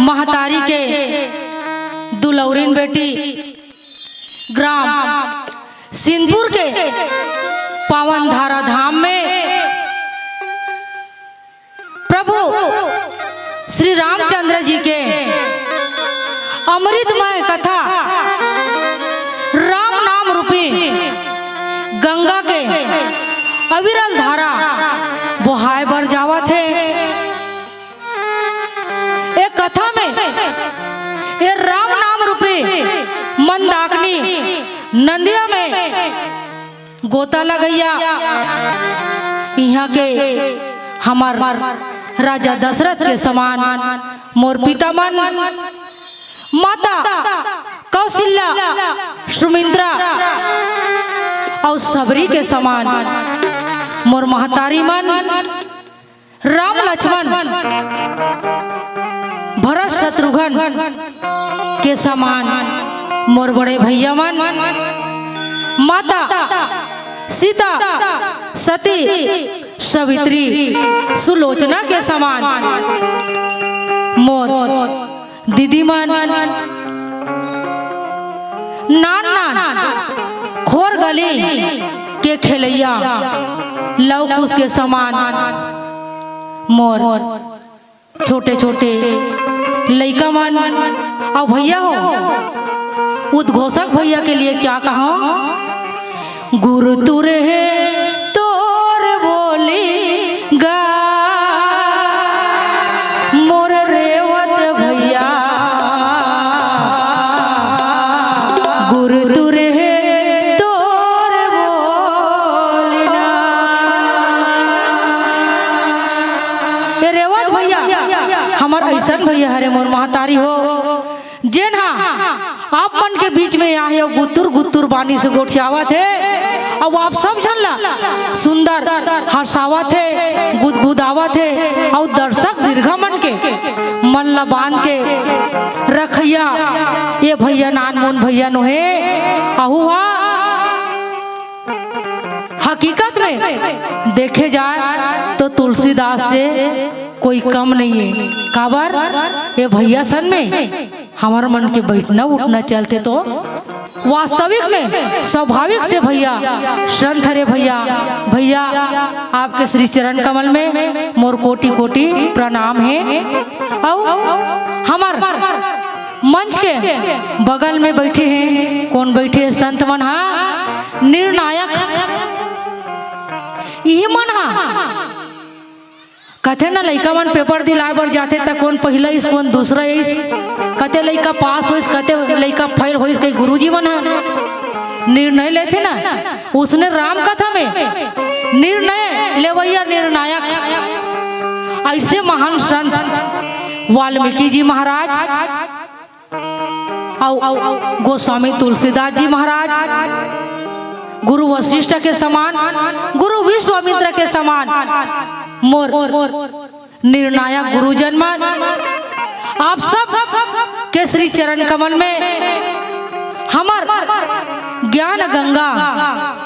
महतारी के दुलौरिन बेटी ग्राम सिंदूर के पावन धारा धाम में प्रभु श्री रामचंद्र जी के अमृतमय कथा राम नाम रूपी गंगा के अविरल धारा बहाय बर जावत है। एक कथा में ये राम नाम रूपी मंदाकिनी नंदिया में गोता लगैया यहाँ के हमार राजा दशरथ के समान मोर पितामन, माता कौशल्या, सुमित्रा और सबरी के समान मोर महतारी मन, राम लक्ष्मण भरत शत्रुघ्न के समान मोर बड़े भैया मन, माता सीता सती सवित्री सुलोचना के समान मोर दीदी मन, नान नान खोर गली के खेलैया लव कुश के समान मोर छोटे छोटे लइका मन। और भैया हो उद्घोषक भैया के लिए क्या कहा, गुरु तुरे तोर बोली गा मोर रेवत भैया, गुरु तुरे तोर बोली ना। रेवत भैया हमार ऐसा भैया हरे मोर महतारी हो जेन आप मन के बीच में आए हो गुत्तुर गुत्तुर बानी से गोठियावत है और आप सब झल्ला सुंदर हर्षावत है, गुदगुदावत है और दर्शक दीर्घा मन के मल्ला बांध के रखैया ये भैया नान मुन भैया नोहे अहुआ। हकीकत में देखे जाए तो तुलसीदास से कोई कम नहीं है। काबर ये भैया सन में हमारे मन के बैठना उठना चलते तो वास्तविक में स्वाभाविक से भैया संत हरे भैया। भैया आपके श्री चरण कमल में मोर कोटि कोटि प्रणाम है। और हमार मंच के बगल में बैठे हैं, कौन बैठे हैं? संत मन हा निर्णायक यही मन हा कथे ना लइका मन पेपर दिलाए बर जाते त कौन पहला इस कौन दूसरा इस, कते लइका पास होइस कते लइका फेल होइस, कई गुरुजी मन निर्णय लेते ना। उसने राम कथा में निर्णय लेवैया निर्णायक ऐसे महान संत वाल्मीकि जी महाराज और गोस्वामी तुलसीदास जी महाराज, गुरु वशिष्ठ के समान, गुरु विश्वामित्र के समान मोर निर्णायक गुरुजन मन आप सब के श्री चरण कमल में हमार ज्ञान गंगा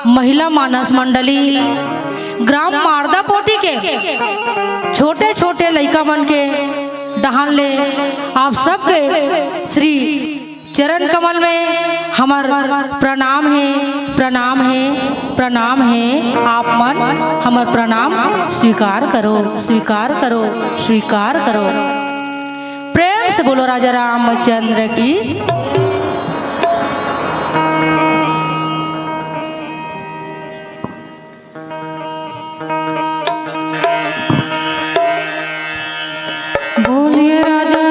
महिला मानस मंडली ग्राम मारदा पोटी के छोटे छोटे लइका मन के दहान ले आप सब के श्री चरण कमल में हमार प्रणाम है, प्रणाम है, प्रणाम है। आप मन हमार प्रणाम स्वीकार करो, स्वीकार करो, स्वीकार करो। प्रेम से बोलो राजा रामचंद्र की। बोलिए राजा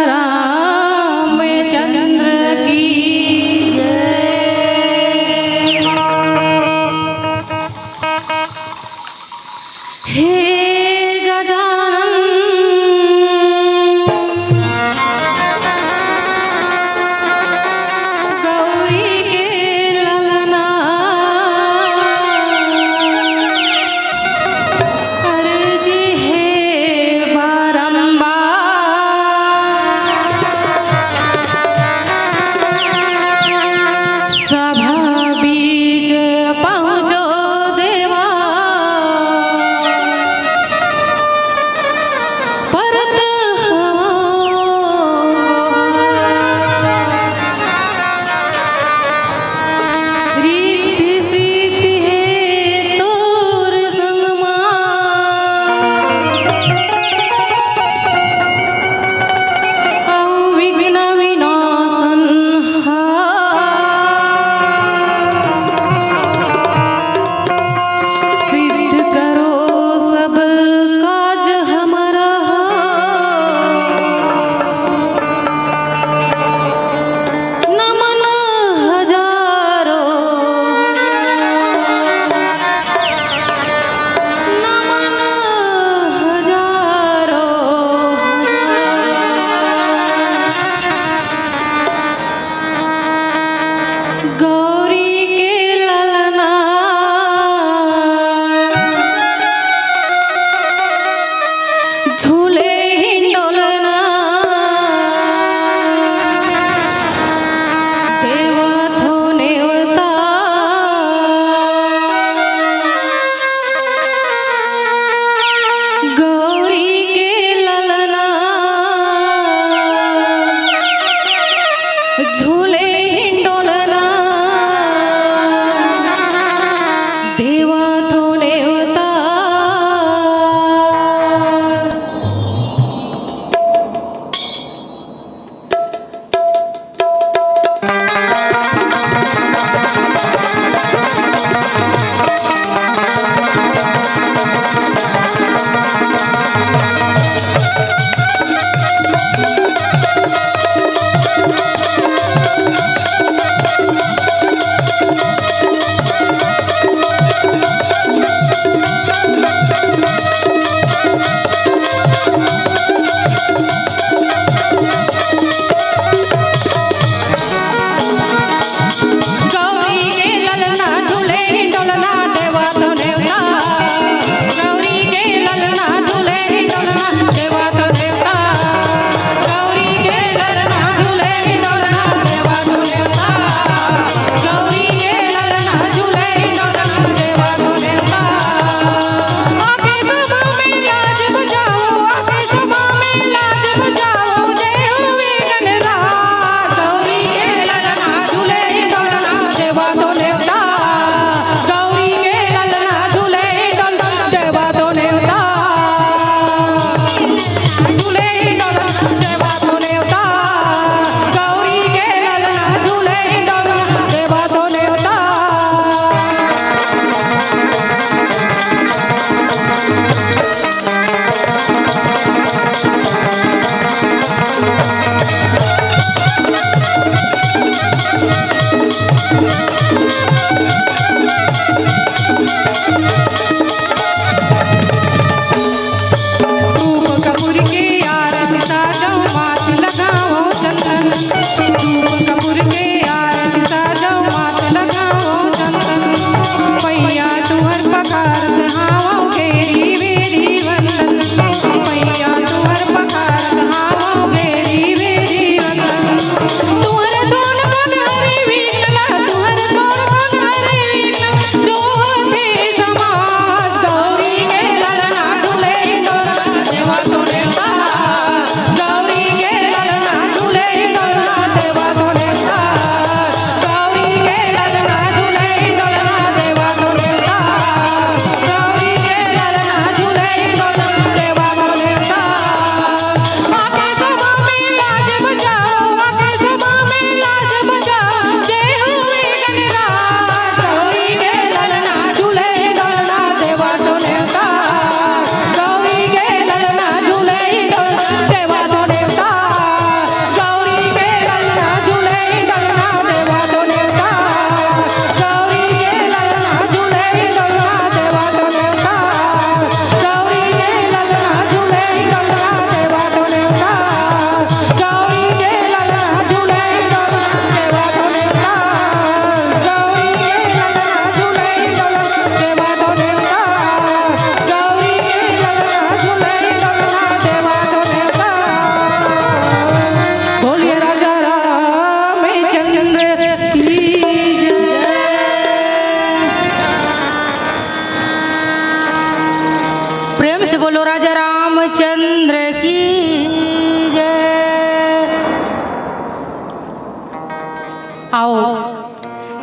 आओ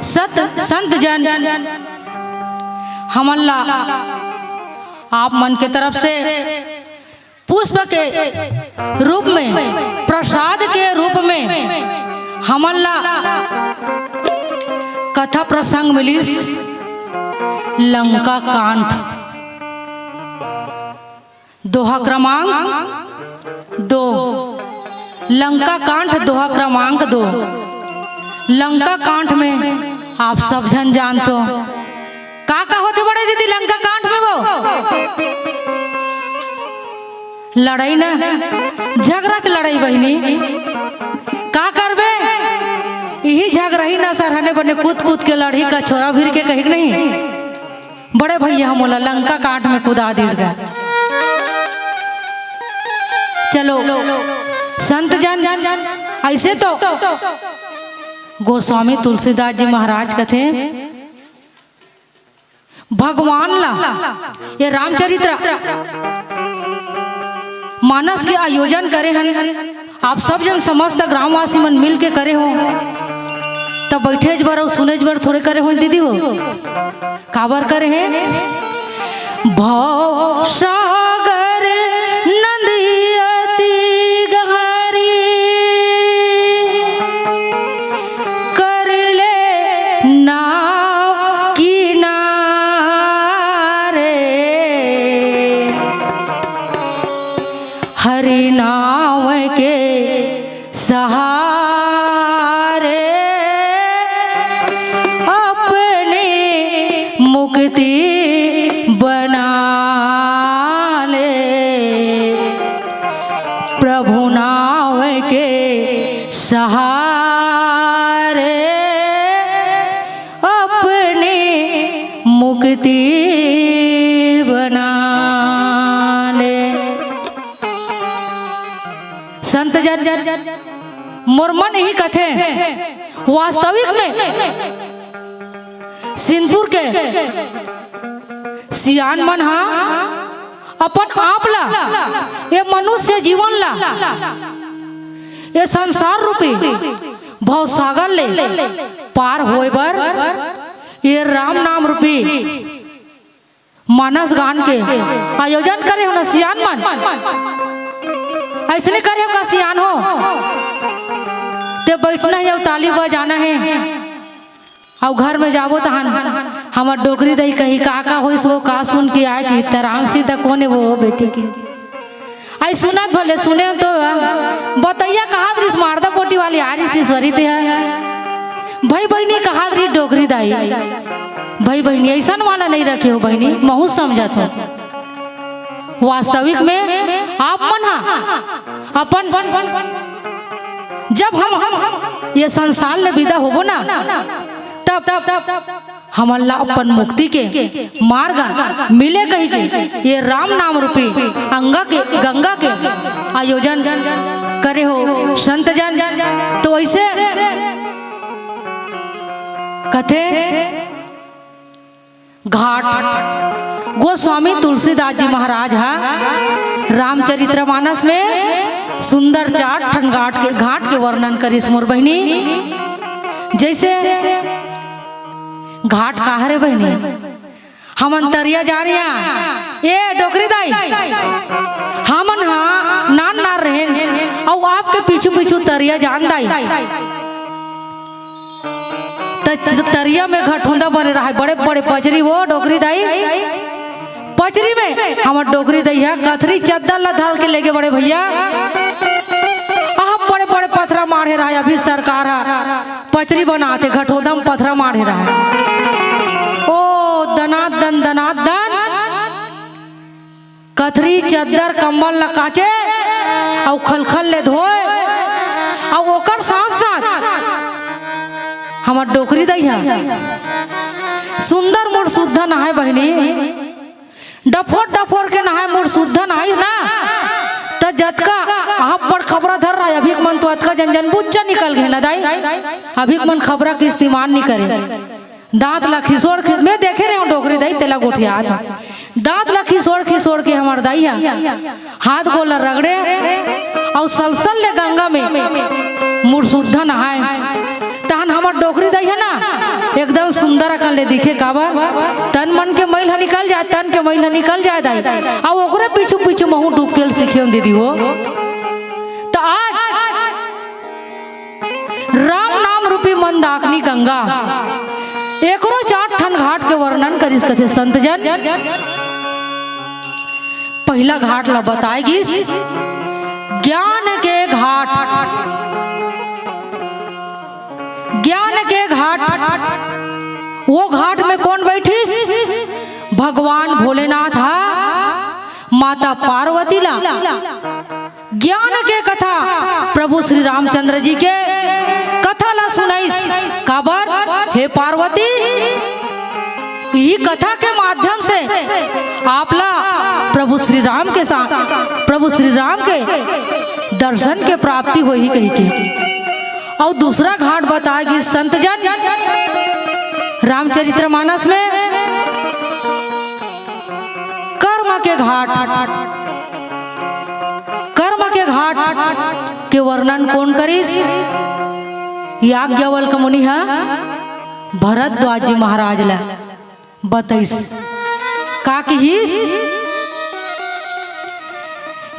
संत जन हमल्ला आप मन के तरफ से पुष्प के रूप में, प्रसाद के रूप में हमल्ला कथा प्रसंग मिलिस लंका कांड दोहा क्रमांक 2। लंका कांड दोहा क्रमांक 2। लंका कांड में आप सब जन जानते हो का होते बड़े दीदी लंका कांड में वो लड़ाई ना झगड़ा के लड़ाई बहनी का करबे यही झगड़ा ही ना सरहने बने कूद के लड़ी का छोरा भीर के कही नहीं बड़े भैया हम बोला लंका कांड में कूदा दीस गया। चलो संत जन ऐसे तो गोस्वामी तुलसीदास जी महाराज कथे भगवान ला ये रामचरित्र मानस के आयोजन करे हैं आप सब जन समस्त ग्रामवासी मन मिल के करे हो तब बैठे बर और सुने बर थोड़े करे हो दीदी हो काबर करे हैं भव सागर नदियति गहरी कर ले नाव किनारे हरि नाव के सहारे अपने मुक्ति बना ले प्रभु नाव के सहारे अपने मुक्ति बना ले। संत जन मोर मन यही कथे वास्तविक में सिंदूर के सियान मन हा अपन आप ला ये मनुष्य जीवन ला ये संसार रूपी भव सागर ले पार होए बर ये राम नाम रूपी मानस गान के आयोजन करे हो ना सियान मन ऐसने करे का सियान हो ते बैठना है और ताली बजाना है और घर में जाबो तो हमार डोकरी दही कही का होइस वो का सुन के आए कि तराम सीधा कोने वो बेटी की आई सुनत भले सुने तो बतैया कहा दृश मारदा पोटी वाली आ रही थी स्वरी थे भाई बहनी कहा दरी डोकरी दाई भाई बहनी ऐसा वाला नहीं रखे हो बहनी महू समझत हो वास्तविक में आप मन अपन जब हम ये संसार ले विदा होबो ना तब हमल्ला अपन मुक्ति के मार्ग मिले कही के ये राम नाम रूपी गंगा के आयोजन करे हो संत जन। तो ऐसे कथे घाट गोस्वामी तुलसीदास जी महाराज है रामचरितमानस में सुंदर चाट घाट के वर्णन करिस मोर बहनी। जैसे घाट कहा रे बहनी हम अंतरिया जा रही ये डोकरी दाई हमन नान नार रहे और आपके पीछू तरिया जान दाई तरिया में घटुंदा बने रहा है बड़े बड़े पचरी वो डोकरी दाई पचरी में हमार डोकरी दाई है कथरी चद्दर ला धार के लेके बड़े भैया बड़े बड़े पथरा मारे रहा है अभी सरकार पचरी बनाते घटोदम पथरा मारे रहा है ओ दनादन कथरी चद्दर कंबल ला काचे और खलखल ले धोए और ओकर साथ साथ हमार डोकरी दई है सुंदर मोर शुद्ध नहाय बहनी डफोर के नहाय मोर शुद्ध नहाई ना तो जतका आप पर खबरा धर रहा है अभी मन तो अतका जन बुच्चा निकल गए ना दाई अभी मन खबरा के इस्तेमाल नहीं करे दांत ला खिसोड़ मैं देखे रहे हूँ डोकरी दाई तेला गोठिया दांत ला खिसोड़ के हमार दाई हाथ गोला रगड़े और सलसल ले गंगा में मुड़ शुद्ध नहाए तहन हमर डोकरी दई है ना एकदम सुंदर अकन ले दिखे काबर तन मन के मैल निकल जाए तन के मैल निकल जाए दाई अब ओकरे पीछू पीछू महू डूब के सीखे दीदी हो। तो आज राम नाम रूपी मंदाकिनी गंगा एकरो 4 ठन घाट के वर्णन करिस कथे संत जन। पहला घाट ला बताएगी ज्ञान के घाट। ज्ञान के घाट वो घाट में कौन बैठीस? भगवान भोलेनाथ हा माता पार्वती ला ज्ञान के कथा प्रभु श्री रामचंद्र जी के कथा ला सुनाइस काबर हे पार्वती ई कथा के माध्यम से आपला प्रभु श्री राम के साथ प्रभु श्री राम के दर्शन के प्राप्ति होई कही के। और दूसरा घाट बताएगी संत जन रामचरितमानस में कर्म के घाट। कर्म के घाट के वर्णन कौन करिस? याज्ञवल्क्य मुनि है भरद्वाज जी महाराज ला बताइस का कहिस?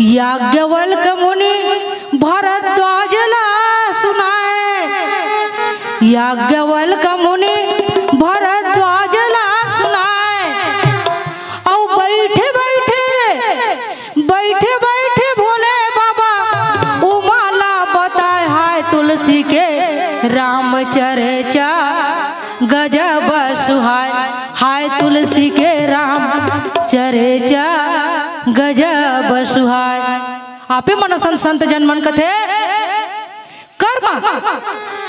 याज्ञवल्क्य मुनि भरद्वाज ला सुनाए। याज्ञवल्क्य मुनि भरद्वाज ला सुनाए और बैठे बैठे भोले बाबा उमाला बताए हाय तुलसी के राम चर्चा गजब सुहाय। हाय तुलसी के राम चर्चा गजब सुहाय। आपे मनसन संत जन मन कथे कर्म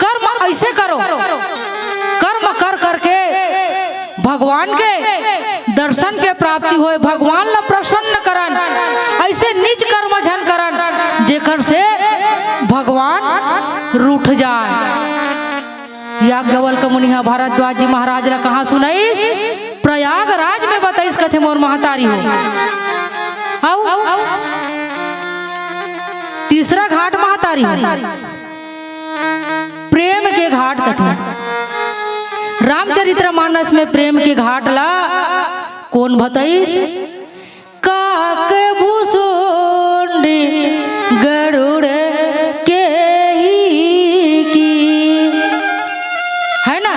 कर्म ऐसे करो कर्म कर करके भगवान के दर्शन के प्राप्ति होए भगवान ला प्रसन्न करन। ऐसे निज कर्म झन करन जेकर से भगवान रूठ जाए। याज्ञवल्क्य मुनि भारद्वाज जी महाराज ला कहाँ सुनाइस? प्रयागराज में बताइस कथे मोर महतारी हो। तीसरा घाट महतारी हो प्रेम के घाट कथे। रामचरितमानस में प्रेम के घाट ला कौन बताइस? काक भूसुंडी गरुड़ के ही की है ना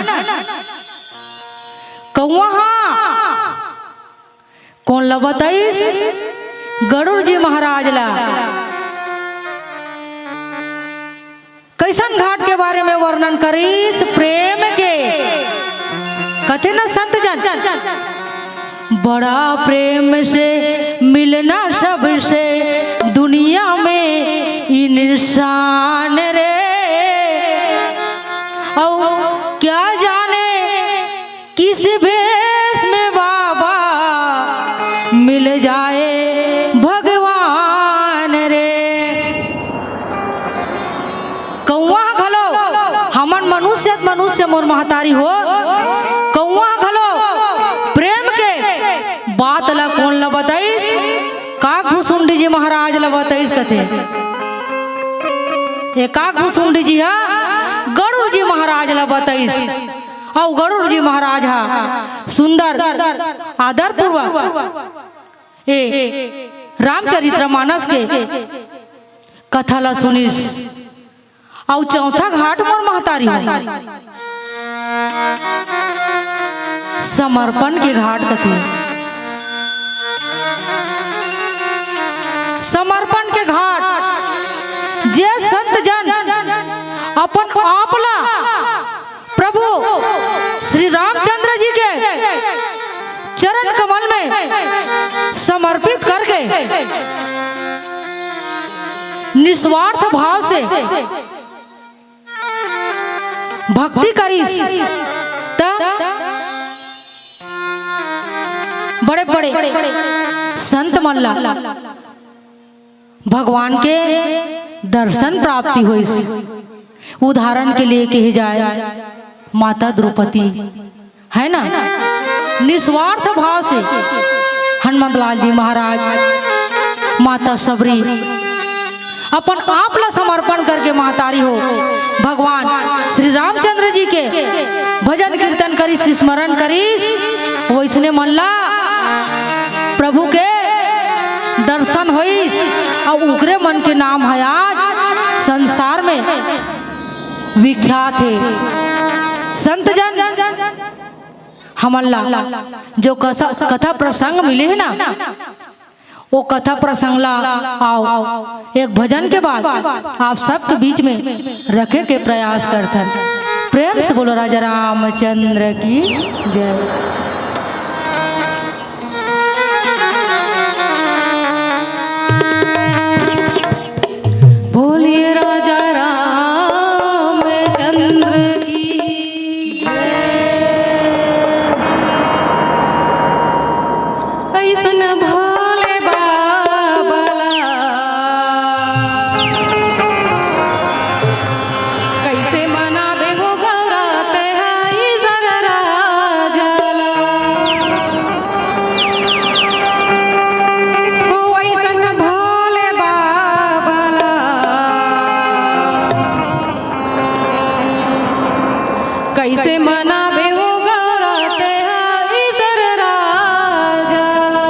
कौआ कौन ला बताइस? गरुड़ जी महाराज ला। कैसन घाट के बारे में वर्णन करिस? प्रेम के कथे न संत जन बड़ा प्रेम से मिलना सबसे दुनिया में इंसान रे। और क्या जाने किस भेष में बाबा मिल जाए भगवान रे। कौआ घलो हमन मनुष्य मोर महतारी हो कौआ घलो प्रेम के बात ला कौन ला बताइस? काक भूसुंडी जी महाराज ला बताइस कथे। ये काक भूसुंडी जी हा गरुड़ जी महाराज ला बताइस। और गरुड़ जी महाराज हा सुंदर आदर पूर्वक ए रामचरितमानस के कथा ला सुनिस। और चौथा घाट मोर महतारी हो समर्पण के घाट कथे। समर्पण के घाट जे संत जन अपन आपला प्रभु श्री रामचंद्र जी के चरण कमल में समर्पित करके निस्वार्थ भाव से भक्ति करिस बड़े बड़े संत मल्ला भगवान के दर्शन प्राप्ति हुई। उदाहरण के लिए कही जाए माता द्रौपदी है ना निस्वार्थ भाव से हनुमत लाल जी महाराज माता सबरी अपन आप ला समर्पण करके महतारी हो श्री रामचंद्र जी के भजन कीर्तन करीस, स्मरण करीस, वैसने मल्ला प्रभु के दर्शन होइस और उकरे मन के नाम है आज संसार में विख्यात है। संत जन हमल्ला जो कथा प्रसंग मिले है ना, वो कथा प्रसंग ला आओ एक भजन के बाद आप सबके बीच में रखे के प्रयास करते हैं। प्रेम से बोलो राजा रामचंद्र की जय। बोलिए राजा रामचंद्र की जय। ऐसन भोले बाबला कैसे मनाबे हो गौरते है जरा राजला हो। ऐसन भोले बाबला कैसे मनाबे हो गौरते है जरा राजला।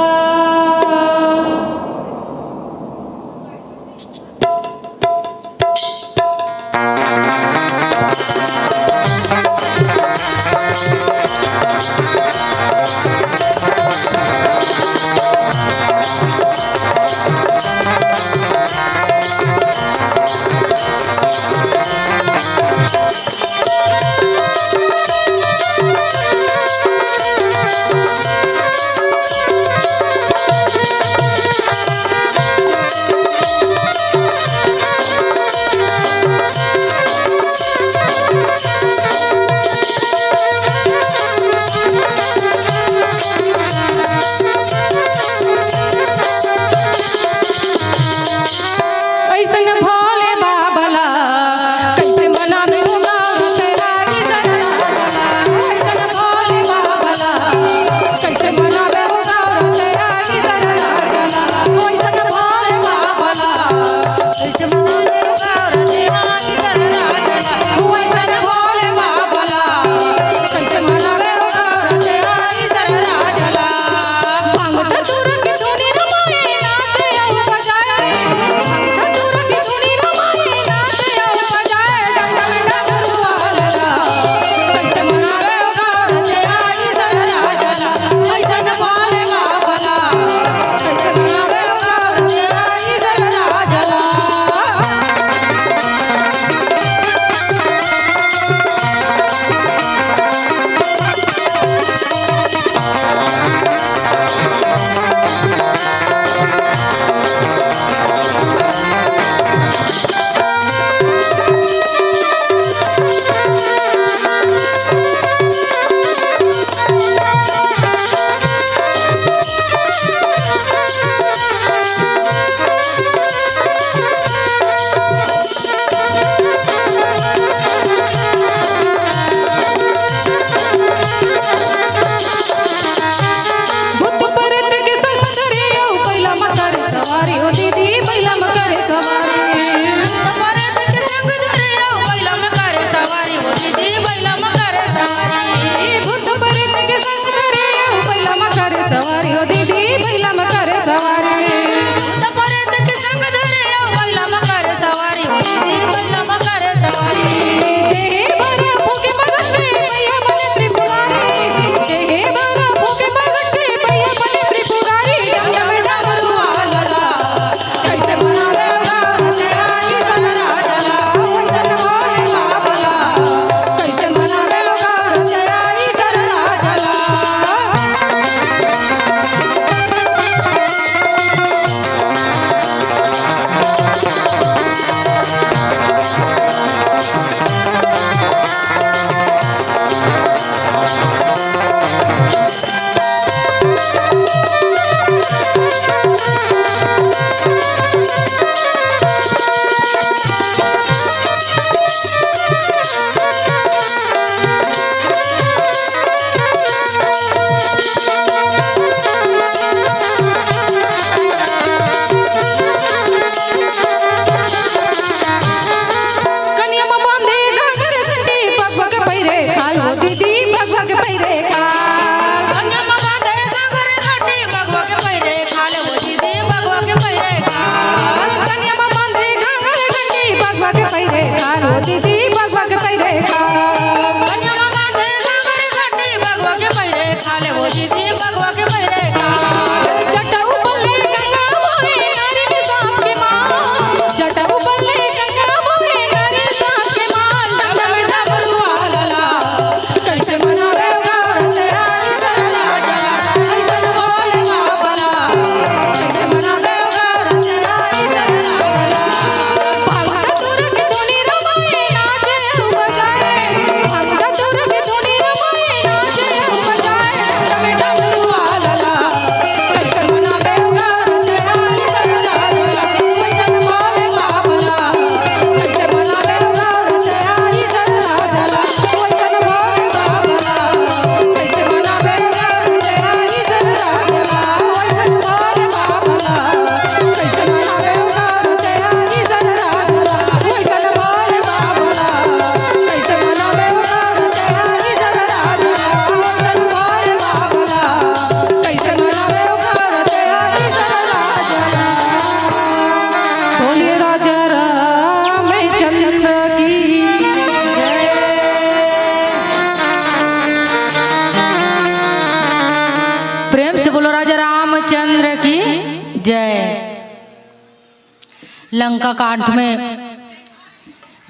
लंका कांड में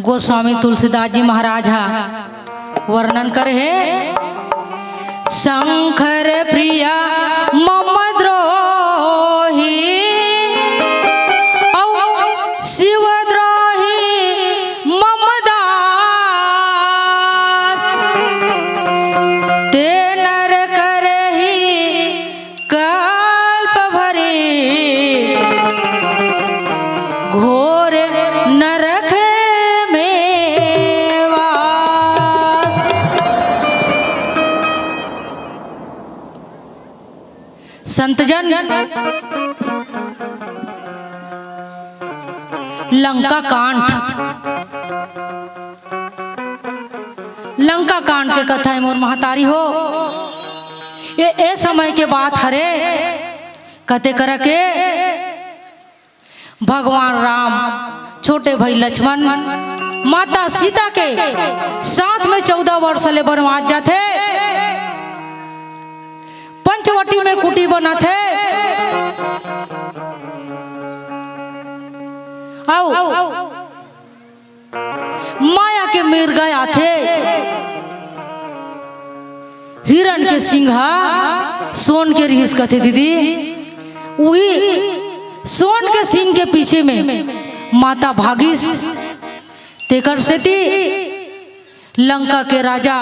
गोस्वामी तुलसीदास जी महाराज वर्णन करे है। शंकर प्रिया मम द्रोही औ शिव द्रोही मम दास, ते नर करहि कल्प भरी घोर नरक में वास। संतजन लंका कांड के कथा है मोर महतारी हो। ये समय के बात हरे कते कर के भगवान राम छोटे भाई लक्ष्मण माता सीता के साथ में 14 वर्ष ले वनवास जाते। पंचवटी में कुटी बना थे माया के मिर्गा आथे हिरण के सिंघा सोन के रिहिस कथे दीदी। वही सोन के सिंह के पीछे में माता भागिस तेकर सेती लंका के राजा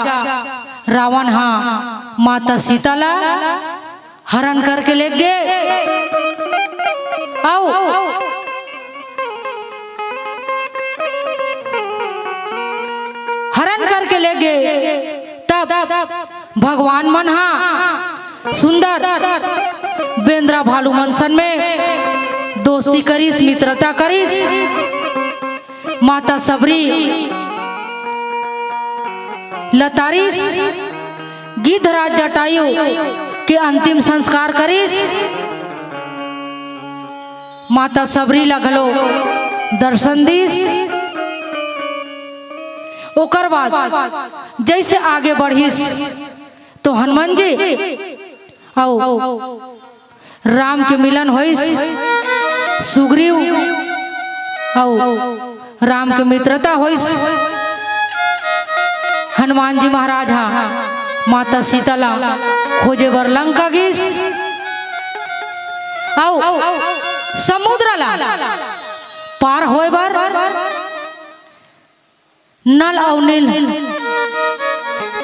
रावण माता सीता ला हरण करके ले गए। आओ हरण करके ले गए। तब भगवान मन सुंदर बेंद्रा भालू मनसन में दोस्ती करीस, मित्रता करीस। माता सबरी लतारिस, गिद्धराज जटायु के अंतिम संस्कार करीस। माता सबरी लगलो दर्शन दीस। ओकर बाद जैसे आगे बढ़ीस तो हनुमान जी आओ राम के मिलन होइस। सुग्रीव आओ राम के मित्रता होइस। हनुमान जी महाराज माता सीताला खोजे बर लंका गिस। आओ समुद्र ला पार होए बर नल और नील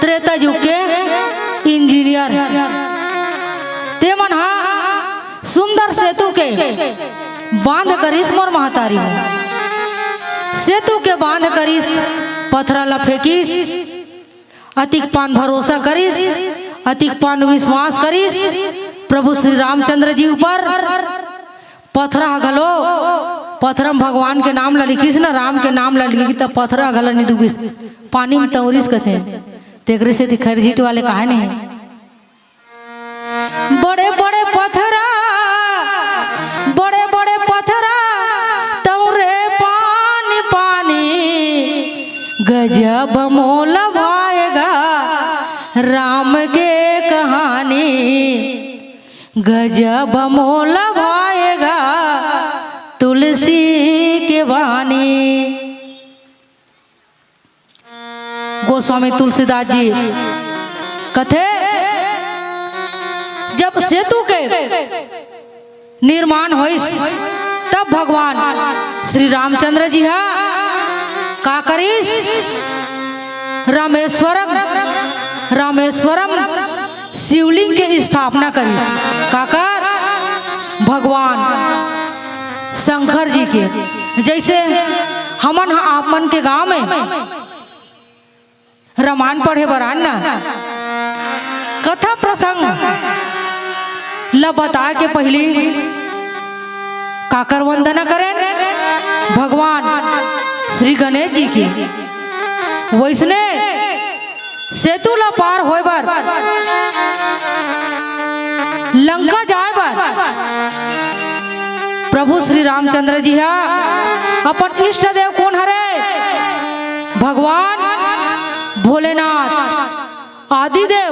त्रेता युग के इंजीनियर ते मन सुंदर सेतु के बांध करीस। मोर महतारी सेतु के बांध करीस, पत्थरा ला फेंकीस, अतिक पान भरोसा करीस, अतिक पान विश्वास करीस प्रभु श्री रामचंद्र जी ऊपर। पत्थरा घलो पत्थरम भगवान के नाम ला लिखीस ना, राम के नाम ला लिखी तब पत्थरा घला नहीं डूबिस, पानी में तौरीस कथे। तेगरे से खरझीट वाले कहा नहीं बड़े बड़े पत्थरा, बड़े बड़े पत्थरा तौरे पानी पानी, गजब मोल भाएगा राम के कहानी, गजब मोल भाएगा तुलसी के वाणी। गोस्वामी तुलसीदास जी कथे जब सेतु के निर्माण होइस तब भगवान श्री रामचंद्र जी का करीस रामेश्वरम शिवलिंग के स्थापना करी। काकर भगवान शंकर जी के जैसे हमन आपमन के गांव में रामायण पढ़े बरान ना कथा प्रसंग ला बता के पहले काकर वंदना करें भगवान श्री गणेश जी की। वैसने सेतु ला पार होए बर लंका जाए बर प्रभु श्री रामचंद्र जी अपन इष्ट देव कौन हरे भगवान भोलेनाथ आदिदेव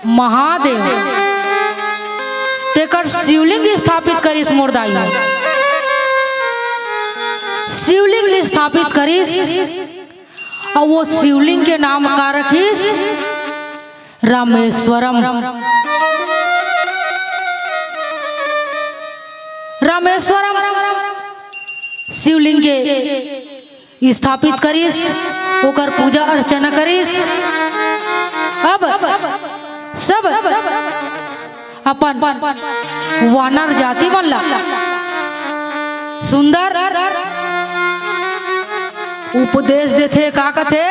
महादेव तेकर शिवलिंग स्थापित करी मुर्दाई। शिवलिंग स्थापित करीस और वो शिवलिंग के नाम का रखीस रामेश्वरम। रामेश्वरम शिवलिंग के स्थापित करीस, ओकर पूजा अर्चना करीस। अब सब अपन वानर जाति बनला सुंदर उपदेश देथे। का कथे?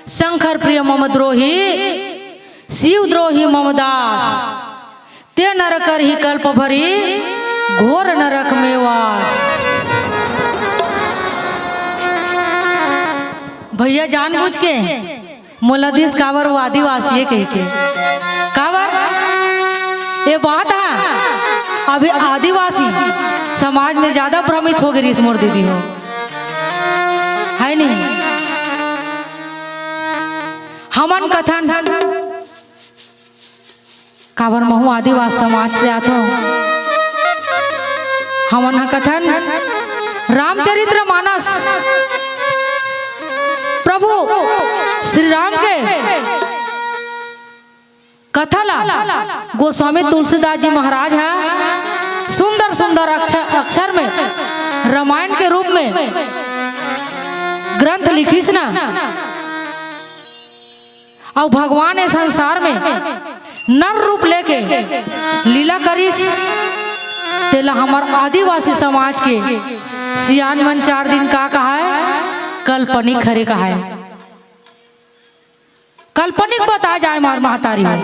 शंकर प्रिय मम द्रोही, शिव द्रोही मम दास, ते नरक ही कल्प भरी, घोर नरक में वास। भैया जानबूझ के मोलाधीश कावर वो आदिवासी कह के कावर ये बात है। अभी आदिवासी समाज में ज्यादा भ्रमित हो गई। मोर दीदी हो है नहीं हमन कथन काबर महू आदिवासी समाज से आतो। हमन कथन रामचरित्र मानस प्रभु श्री राम के कथा ला गोस्वामी तुलसीदास जी महाराज है सुंदर सुंदर अक्षर में रामायण के रूप में ग्रंथ लिखीस ना। और भगवान इस संसार में नर रूप लेके लीला करीस। तेला हमार आदिवासी समाज के सियान मन 4 दिन का कहा है काल्पनिक खरे कहा है। काल्पनिक बता जाए मार महतारी हो,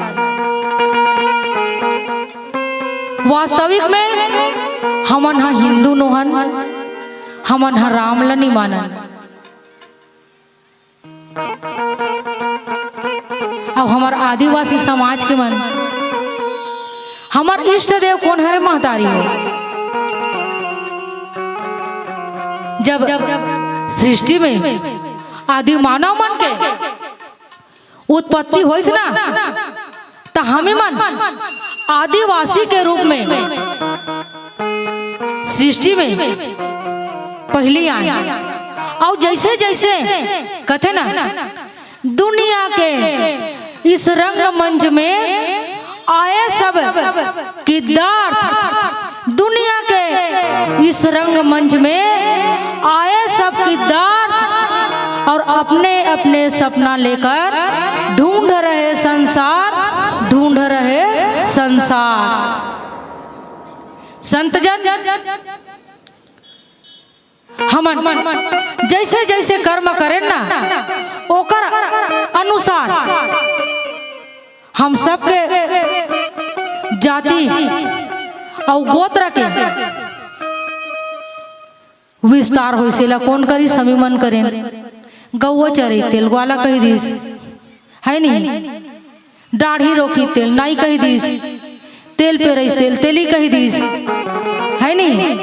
वास्तविक में हमन हा हिंदू नोहन, हमन हा राम लनी मानन। अब हमार आदिवासी समाज के मन हमार इष्ट देव कौन है महतारी हो? जब सृष्टि में आदि मानव मन के उत्पत्ति होइस ना तो हमें मन आदिवासी के रूप में सृष्टि में पहली आई। और जैसे जैसे कथे ना दुनिया के इस रंग मंच में आए सब किरदार, दुनिया के इस रंग मंच में आए सब किरदार और अपने अपने सपना लेकर ढूंढ रहे संसार, ढूंढ रहे संसार। संत जन हमन जैसे जैसे कर्म करें ना ओकर अनुसार हम सबके जाति और गोत्र के विस्तार हो से कौन करी समी मन करें। गौ चरे तेल ग्वाला कही दीस है नहीं, दाढ़ी रोकी तेल नाई कही दीस, तेल पे रईस तेल तेली कही दीस है नहीं,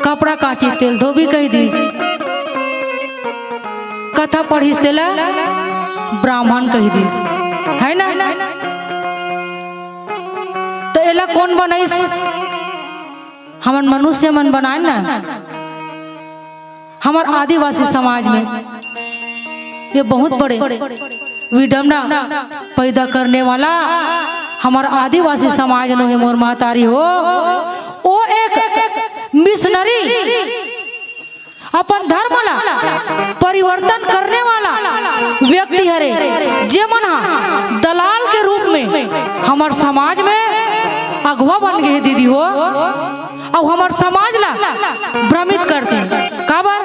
कपड़ा काची तेल धोबी कही दीस, कथा पढ़ीस तेला ब्राह्मण कही दीस है ना। तो एला कौन बनाइस? हमन मनुष्य मन बनाए ना। हमार आदिवासी समाज में ये बहुत बड़े विडम्बना पैदा करने वाला हमारा आदिवासी समाज नो है। मोर महतारी हो वो एक मिशनरी अपन धर्म ला परिवर्तन करने वाला व्यक्ति हरे, जे मन दलाल के रूप में हमार समाज में अगवा बन गए दीदी हो। और हमार समाज ला भ्रमित करते काबर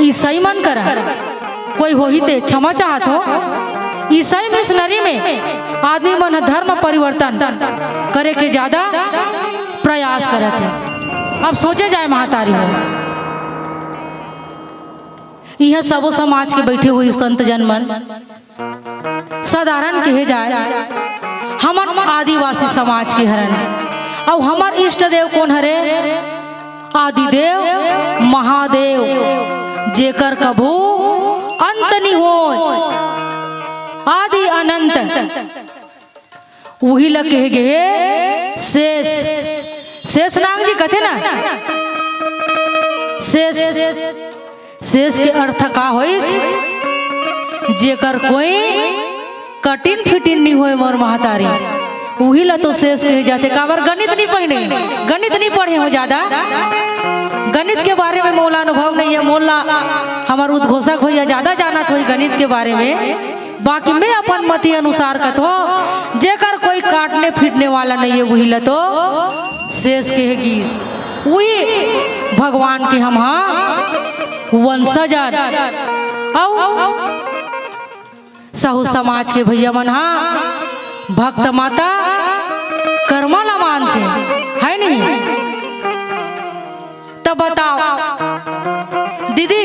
ईसाई मन करा कोई हो ही ते क्षमा चाहत हो। ईसाई मिशनरी में आदमी मन धर्म परिवर्तन करे के ज्यादा प्रयास करते हैं। अब सोचे जाए महतारी हो यह सबो समाज के बैठे हुए संत जन मन साधारण कहे जाए हमर आदिवासी समाज के हरन। और हमार इष्ट देव कौन हरे? आदिदेव महादेव, जेकर कभू अंत नहीं हो, आदि अनंत वही लगे गे शेष शेषनाग जी कथे ना शेष शेष के अर्थ का होइस जेकर कोई कठिन फिटिन नहीं होए मोर महतारी वही ला तो शेष कहे जाते। काबर गणित नहीं पढ़े, गणित नहीं पढ़े हो ज्यादा, गणित के बारे में मोला अनुभव नहीं है। मोला हमार उद्घोषक हो या ज्यादा जानत हो गणित के बारे में। बाकी मैं अपन मति अनुसार कथो जेकर कोई काटने फिटने वाला नहीं है वही ला तो शेष कहेगी। वही भगवान के हम वंशज सहु समाज के भैया मन भक्त माता कर्मला मानते है नहीं। तब बताओ दीदी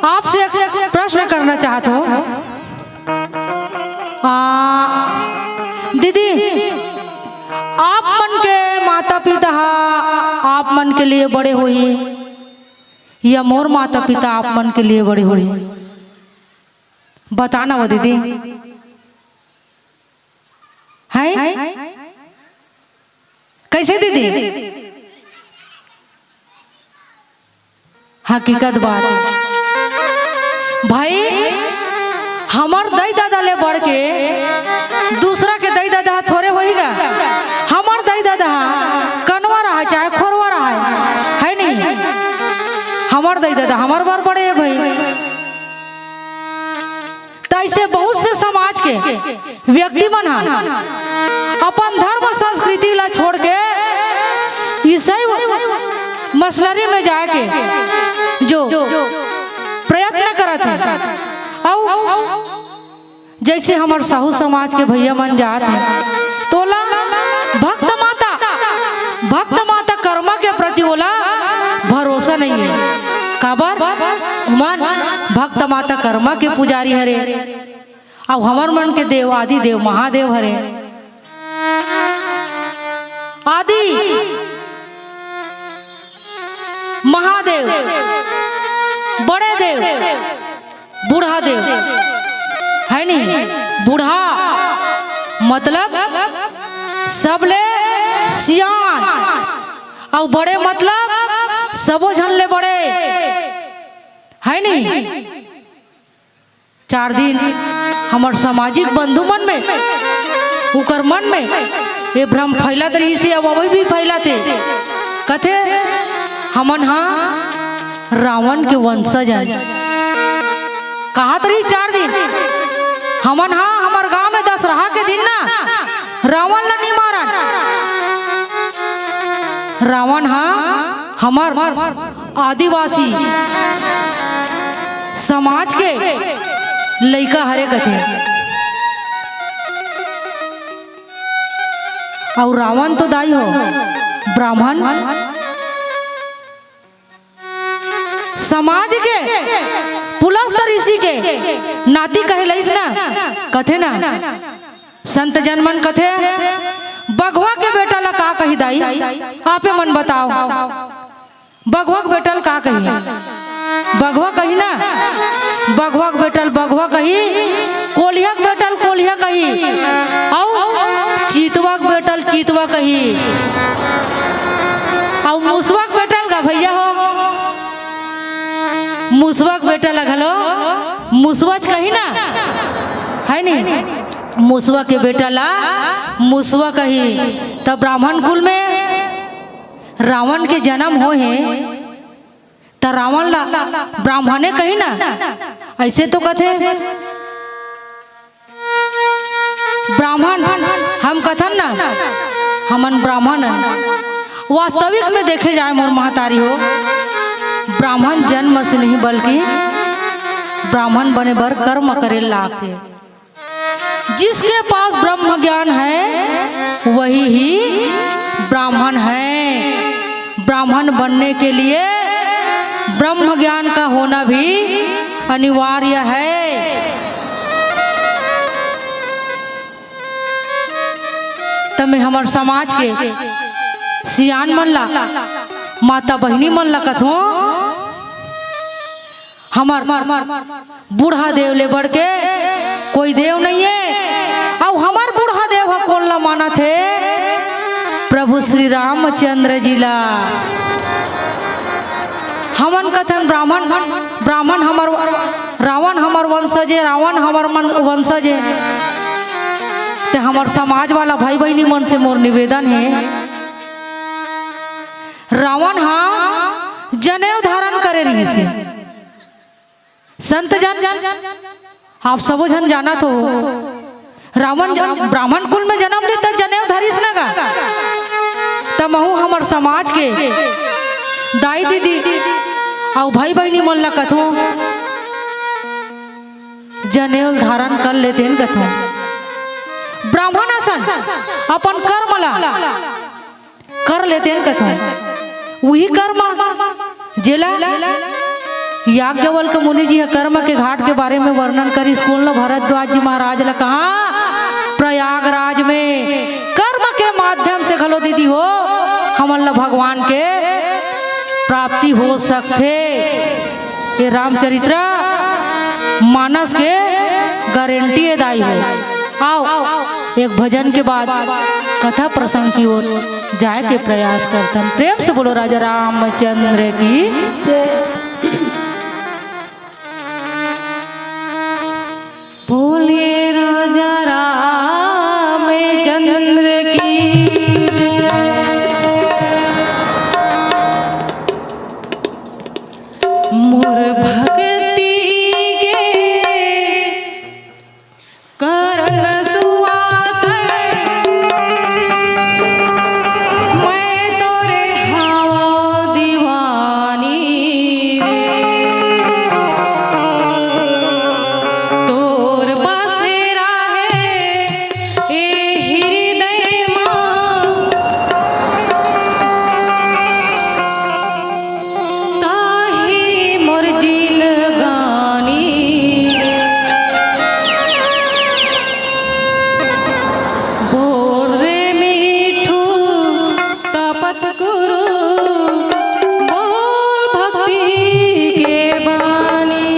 आपसे एक प्रश्न करना चाहता हूँ। दीदी आप मन के माता पिता आप मन के लिए बड़े हुए या मोर माता पिता आप मन के लिए बड़े हुए बताना वो दीदी है कैसे दीदी? हकीकत बात भाई हमार दाई दादा ले बढ़ के दूसरा के दाई दादा थोड़े होईगा। हमार दाई दादा कनवा रहा चाहे खोरवा रहा है नहीं। हमार दाई दादा हमार बार बड़े है भाई। ऐसे बहुत से समाज के व्यक्ति मन अपन धर्म संस्कृति ला छोड़ के ईसाई मसलरी में जाके जो प्रयत्न करत है। जैसे हमार साहू समाज के भैया मन जात है तोला भक्त माता कर्मा के प्रति ओला भरोसा नहीं है। काबर मन भक्त माता कर्मा के पुजारी हरे अब हमार मन के देव आदि देव महादेव हरे। आदि महादेव बड़े देव बूढ़ा देव है नहीं। बूढ़ा मतलब सबले सियान और बड़े मतलब सबो झनले बड़े है नहीं। 4 दिन हमार सामाजिक बंधु मन में उकर मन में ये भ्रम फैलत रही से अब अभी भी फैलाते कथे हमन रावण के वंशज कहा तरी 4 दिन हमन हमार गांव में दशहरा के दिन ना रावण ला नहीं मारन। रावण हमार आदिवासी समाज के लइका हरे कथे और रावण तो दाई हो ब्राह्मण समाज के पुलस्तर ऋषि के नाती कहलाइस ना कथे ना। संत जन मन कथे बघवा के बेटा ला का कही दाई आपे मन बताओ। बघवा के बेटा का कही बघवा कही ना बघवा के बेटल बघवा कही कोलिया के बेटल कोलिया कही और चीतवा के बेटल चीतवा कही और मुसवा के बेटल का भैया हो मुसवा के बेटा लगलो मुसवच कही ना है नहीं। मुसवा के बेटा ला मुसवा कही। तब ब्राह्मण कुल में रावण के जन्म हो है तो रावण ला ब्राह्मणे कही ना ऐसे तो कथे ब्राह्मण हम कथन ना हमन ब्राह्मण वास्तविक में देखे जाए मोर महतारी हो ब्राह्मण जन्म से नहीं बल्कि ब्राह्मण बने बर कर्म करे लागते। जिसके पास ब्रह्म ज्ञान है वही ही ब्राह्मण है। ब्राह्मण बनने के लिए ब्रह्म ज्ञान का होना भी अनिवार्य है। तमे हमार समाज के सियान मन ला माता बहिनी मन ला कथो हमार बूढ़ा देव ले बढ़ के कोई देव नहीं है। और हमार बूढ़ा देव कौन ला माना थे प्रभु श्री रामचंद्र जिला। हमन कथन ब्राह्मण हमर रावण हमर वंशज है, रावण हमर वंशज है। ते हमर समाज वाला भाई बहनी मन से मोर निवेदन है, रावण हाँ जनेऊ धारण करे रही से। संत जन आप सबो जन जाना तो रावण ब्राह्मण कुल में जन्म लेता जनेऊ धरिस ना गा। तमहु हमर समाज के दाई दीदी और भाई बहनी मन ला कथो जनेऊ धारण कर लेते कथो। ब्राह्मण असन अपन कर्म ला कर लेते कथो। वही कर्म जेला याज्ञवल्क मुनि जी कर्म के घाट के बारे में वर्णन करी स्कूल भरद्वाज जी महाराज ला कहा प्रयागराज में कर्म के माध्यम से घलो दीदी हो हमन ला भगवान के प्राप्ति हो सकते। ये रामचरित्र मानस के गारंटी दाई हो। आओ एक भजन के बाद कथा प्रसंग की ओर जाए के प्रयास करतन। प्रेम से बोलो राजा रामचंद्र की। बोलिए राजा रामचंद्र की। मोर भक्ति के करन सुआत मैं तोरे हाव दीवानी तोर बसेरा है ए हृदय मां ताही मोर जिन गानी। बोल रे मीठू तपत गुरु बोल भक्ति के बानी।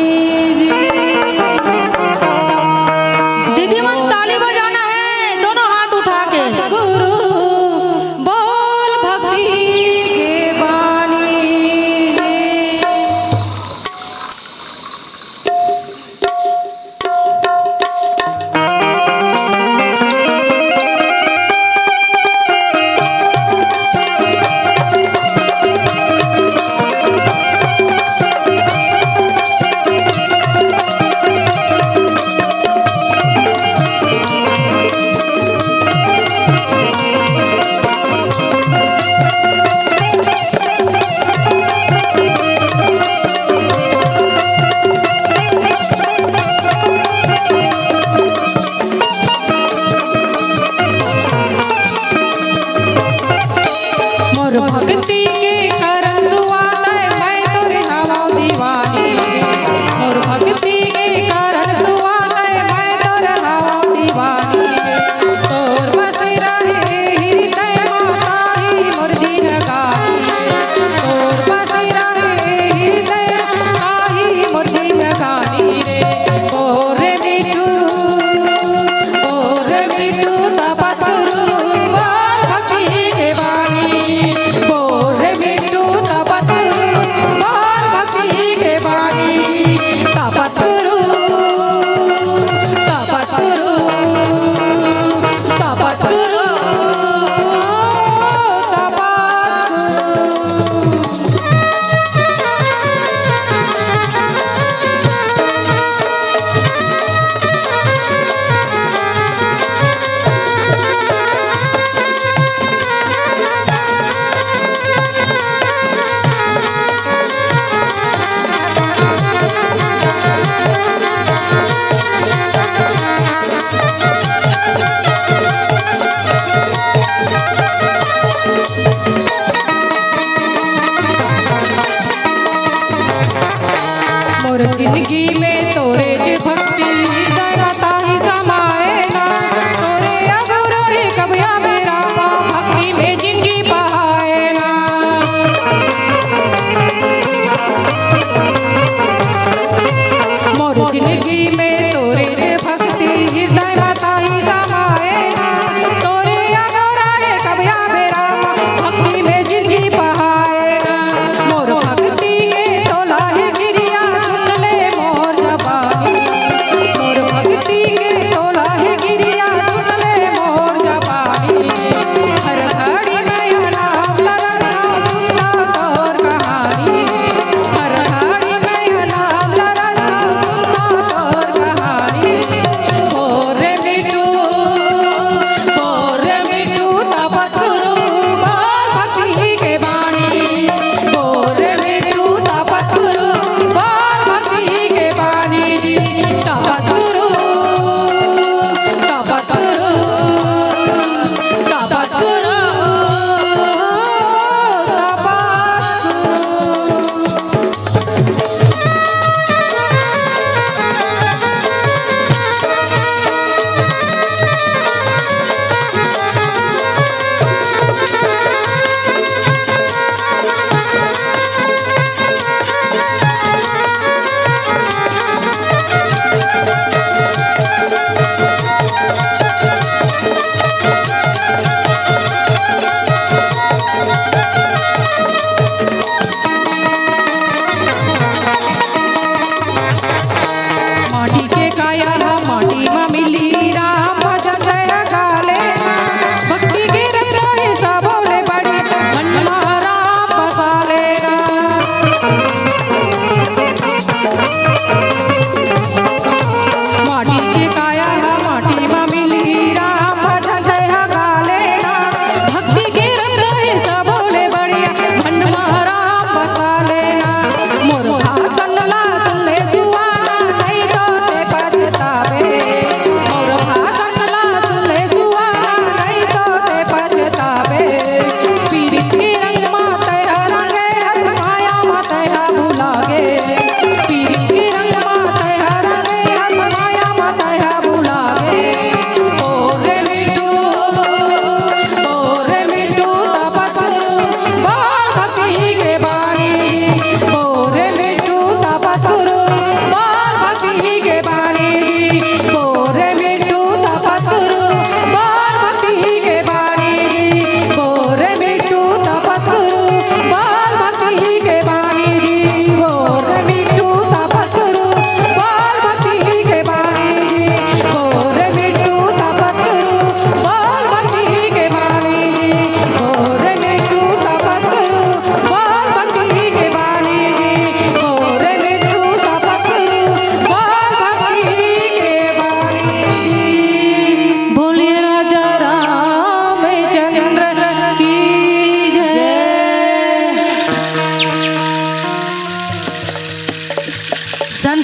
दीदी मन ताली बजाना है दोनों हाथ उठा के। गुरु बोल भक्ति के बानी। मोर भक्ति के करन सुआत मैं तोरे हाव दीवानी। मोर भक्ति के करन सुआत मैं तोरे हाव दीवानी। तोर बसेरा है हृदय मां ताही मोर जिन गानी। तोर बसेरा है हृदय ताही मोर जिन गानी रे। ओ रे मीठू तपत गुरु बोल भक्ति के बानी। बोल रे मीठू तपत गुरु बोल भक्ति के बानी। तपत गुरु तपत गुरु तपत गुरु मोर जिंदगी में तोरे जे भक्ति हृदय माता ही समाए ना। तोरे अधूरा रे कबिया मेरा भक्ति में जिंदगी बहाए ना। मोर जिंदगी में तोरे जे भक्ति हृदय माता ही समाए ना। तोरे अधूरा रे कबिया मेरा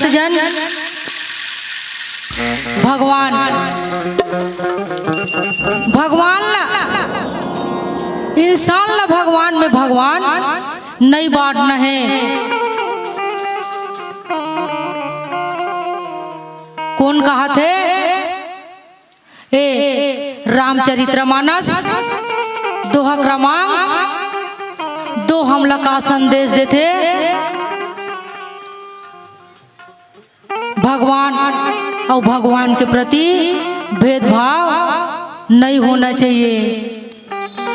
संत जन भगवान ला इंसान ला भगवान में भगवान नहीं बांटना है। कौन कहा थे? रामचरितमानस दोहा क्रमांक 2 हमला का संदेश देते। भगवान और भगवान के प्रति भेदभाव नहीं होना चाहिए।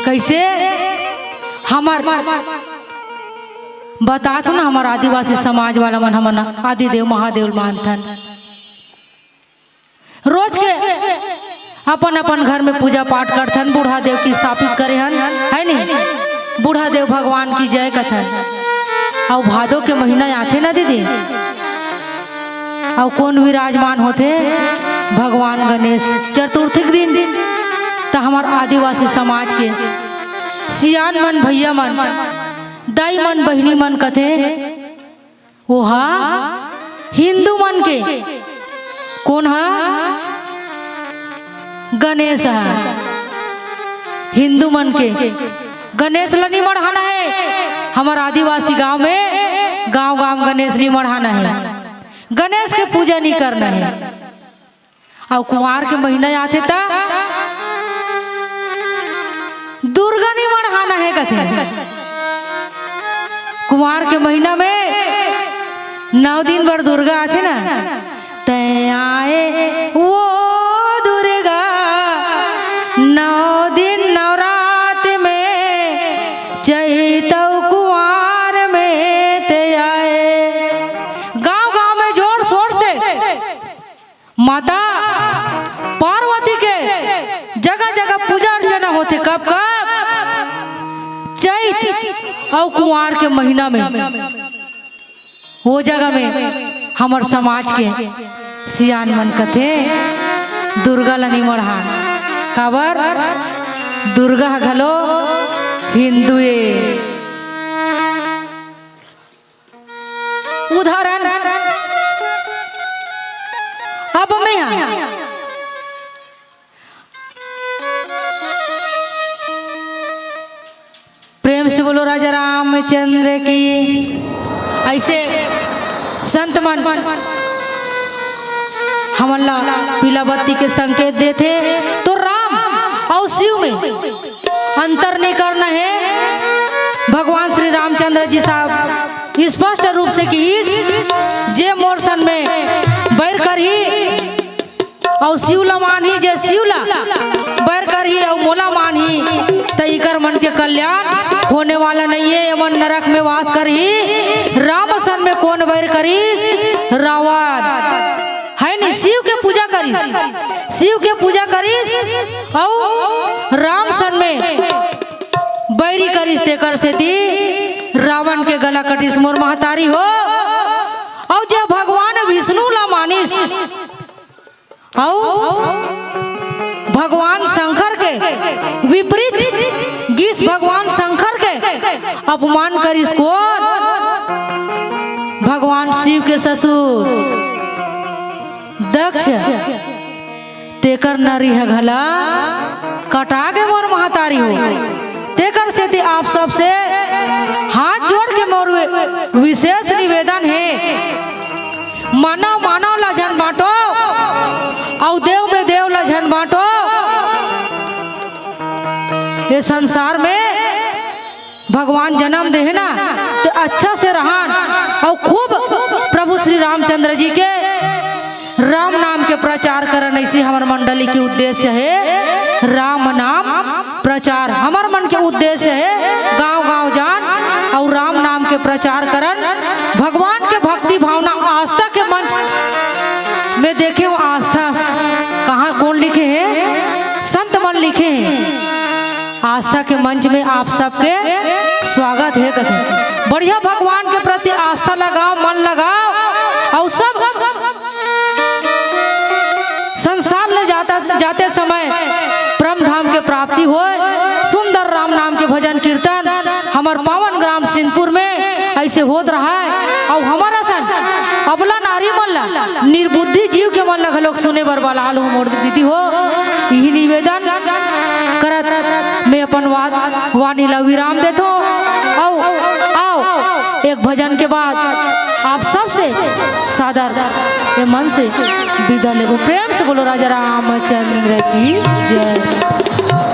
कैसे? हमार बता तो ना, हमारा आदिवासी समाज वाला मन हमन आदिदेव महादेव मानथन। रोज के अपन अपन घर में पूजा पाठ करथन, बूढ़ा देव की स्थापित करे हन, है नहीं? बूढ़ा देव भगवान की जय कथन। और भादो के महीना आते ना दीदी, और कौन विराजमान होते? भगवान गणेश। चतुर्थी के दिन तो हमार आदिवासी समाज के सियान मन, भैया मन, दाई मन, बहिनी मन कथे ओहा हिंदू मन के कौन है? गणेश है। हिंदू मन के गणेश ला नहीं मढ़ाना है। हमारे आदिवासी गांव में गांव गांव गणेश नहीं मढ़ाना है, गणेश के पूजा नहीं करना है। और कुमार के महीना आते था दुर्गा नहीं मढ़ाना है कथे। कुमार के महीना में 9 दिन भर दुर्गा आते ना, तय आए वो दुर्गा 9 दिन नवरात में, चैतव कुमार में ते आए। गांव गांव में जोर शोर से माता पार्वती के जगह जगह पूजा अर्चना होते। कब कब? चैत और कुमार के महीना में। वो जगह में हमार समाज के सियान मन कथे दुर्गा ला नहीं मढ़ान। काबर? दुर्गा घलो हिंदुए। उदाहरण अब मैं प्रेम से बोलो राजा रामचंद्र की। ऐसे संत मन हमला पीला बत्ती के संकेत देते। तो राम और शिव में अंतर नहीं करना है। भगवान श्री रामचंद्र जी साहब स्पष्ट रूप से कि जे मोर सन में बैर कर ही और शिवला मान ही, जे शिवला बैर कर ही और मोला मान ही, तईकर मन के कल्याण होने वाला नहीं है। यमन नरक में वास कर ही। राम सन में कौन बैर करी? रावण है नहीं। शिव के पूजा करी, शिव के पूजा करी और राम सन में बैरी करिस, तेकर से थी रावण के गला कटिस मोर महतारी हो। और जब भगवान विष्णु ला मानिस और भगवान शंकर के विपरीत गीस, भगवान शंकर के अपमान करिस कौन? भगवान शिव के ससुर दक्ष। तेकर नरी है घला कटा के मोर महतारी हो। तेकर से थी आप सबसे हाथ जोड़ के मोर विशेष निवेदन है, मानव मानव ला जन बांटो और देव में देव ला जन बांटो। ये संसार में भगवान जन्म दे ना तो अच्छा से रहन और खूब प्रभु श्री रामचंद्र जी के राम नाम के प्रचार करन। ऐसी हमार मंडली के उद्देश्य है राम नाम प्रचार। हमार मन के उद्देश्य है गांव गांव जान और राम नाम के प्रचार करन। भगवान के भक्ति भावना आस्था के मंच में देखे वो आस्था कहाँ कौन लिखे हैं? संत मन लिखे हैं। आस्था के मंच में आप सबके स्वागत है। कथे बढ़िया भगवान के प्रति आस्था लगाओ, मन लगाओ और सब संसार ले जाते समय परम धाम के प्राप्ति हो। सुंदर राम नाम के भजन कीर्तन हमार पावन ग्राम सिंहपुर में ऐसे होत रहा है। और हमारा सन अबला नारी मन ला निर्बुद्धि जीव के मन ला लोग सुने बर वाला हाल मोड़ दीदी हो। यही निवेदन करत मैं अपन वाणी ला विराम देतो। आओ एक भजन के बाद आप सबसे सादर के मन से विदा लेगो। प्रेम से बोलो राजा रामचंद्र की जय।